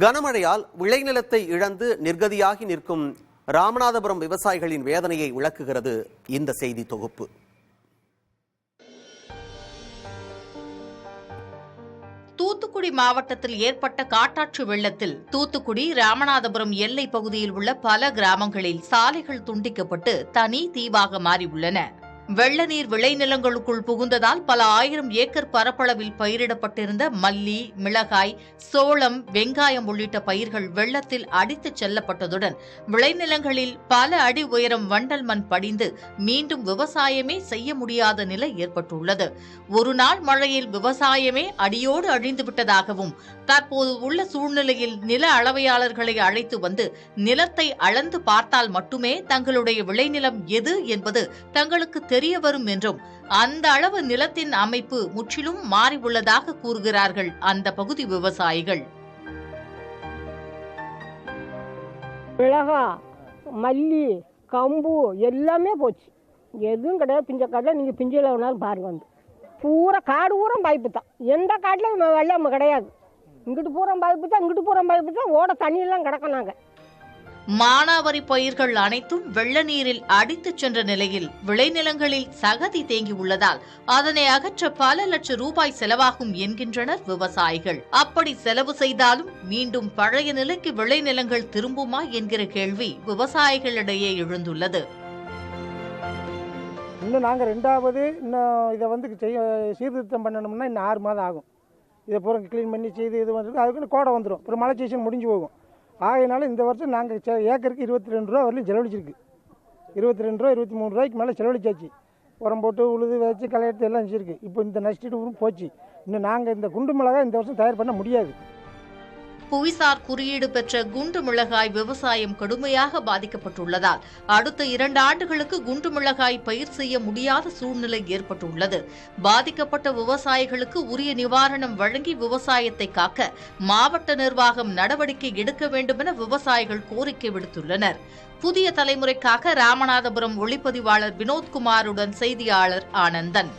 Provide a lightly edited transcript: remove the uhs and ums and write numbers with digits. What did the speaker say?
கனமழையால் விளைநிலத்தை இழந்து நிர்கதியாகி நிற்கும் ராமநாதபுரம் விவசாயிகளின் வேதனையை விளக்குகிறது இந்த செய்தி தொகுப்பு. தூத்துக்குடி மாவட்டத்தில் ஏற்பட்ட காட்டாற்று வெள்ளத்தில் தூத்துக்குடி ராமநாதபுரம் எல்லை பகுதியில் உள்ள பல கிராமங்களில் சாலைகள் துண்டிக்கப்பட்டு தனி தீவாக மாறியுள்ளன. வெள்ள நீர் விளைநிலங்களுக்குள் புகுந்ததால் பல ஆயிரம் ஏக்கர் பரப்பளவில் பயிரிடப்பட்டிருந்த மல்லி, மிளகாய், சோளம், வெங்காயம் உள்ளிட்ட பயிர்கள் வெள்ளத்தில் அடித்துச் செல்லப்பட்டதுடன் விளைநிலங்களில் பல அடி உயரம் வண்டல் மண் படிந்து மீண்டும் விவசாயமே செய்ய முடியாத நிலை ஏற்பட்டுள்ளது. ஒரு நாள் மழையில் விவசாயமே அடியோடு அழிந்துவிட்டதாகவும் தற்போது உள்ள சூழ்நிலையில் நில அளவையாளர்களை அழைத்து வந்து நிலத்தை அளந்து பார்த்தால் மட்டுமே தங்களுடைய விளைநிலம் எது என்பது தங்களுக்கு தெரிய வரும் என்றும் அந்த அளவு நிலத்தின் அமைப்பு முற்றிலும் மாறி உள்ளதாக கூறுகிறார்கள் அந்த பகுதி விவசாயிகள். மிளகா, மல்லி, கம்பு எல்லாமே போச்சு. எதுவும் கிடையாது. பிஞ்ச காட்டில் நீங்கள் பிஞ்சில் வேணாலும் பாருங்க. வந்து பூரா காடு பூரா பாய்ப்பு தான். எந்த காட்டிலும் வெள்ளம் கிடையாது. இங்கிட்டு பூரா பாய்ப்பு தான், இங்கிட்டு பூரா பாய்ப்பு தான். ஓட தண்ணியெல்லாம் கிடக்கினாங்க. மானாவாரி பயிர்கள் அனைத்தும் வெள்ள நீரில் அடித்துச் சென்ற நிலையில் விளைநிலங்களில் சகதி தேங்கி உள்ளதால் அதனை அகற்ற பல லட்சம் ரூபாய் செலவாகும் என்கின்றனர் விவசாயிகள். அப்படி செலவு செய்தாலும் மீண்டும் பழைய நிலைக்கு விளைநிலங்கள் திரும்புமா என்கிற கேள்வி விவசாயிகளிடையே எழுந்துள்ளது. இன்னும் நாங்கள் ரெண்டாவது இதை சீர்திருத்தம் பண்ணணும்னா இன்னும் 6 மாதம் ஆகும். இதை பூரா க்ளீன் பண்ணி செய்து இது பண்ணுறது அதுக்குன்னு கோடை வந்துடும். அப்புறம் மழை சீசன் முடிஞ்சு போகும். ஆகையினால இந்த வருஷம் நாங்கள் ஏக்கருக்கு 22 ரூபா வரலையும் செலவழிச்சிருக்கு. 22 ரூபா 23 ரூபாய்க்கு மேலே செலவழிச்சாச்சு. உரம் போட்டு உழுது வச்சு களை எடுத்து எல்லாம் செஞ்சுருக்கு. இப்போ இந்த நஷ்டீடு போச்சு. இன்னும் நாங்கள் இந்த குண்டு மிளகாய் இந்த வருஷம் தயார் பண்ண முடியாது. புவிசார் குறியீடு பெற்ற குண்டு மிளகாய் விவசாயம் கடுமையாக பாதிக்கப்பட்டுள்ளதால் அடுத்த 2 ஆண்டுகளுக்கு குண்டு மிளகாய் பயிர் செய்ய முடியாத சூழ்நிலை ஏற்பட்டுள்ளது. பாதிக்கப்பட்ட விவசாயிகளுக்கு உரிய நிவாரணம் வழங்கி விவசாயத்தை காக்க மாவட்ட நிர்வாகம் நடவடிக்கை எடுக்க வேண்டுமென விவசாயிகள் கோரிக்கை விடுத்துள்ளனர். புதிய தலைமுறைக்காக ராமநாதபுரம் ஒளிப்பதிவாளர் வினோத்குமாருடன் செய்தியாளர் ஆனந்தன்.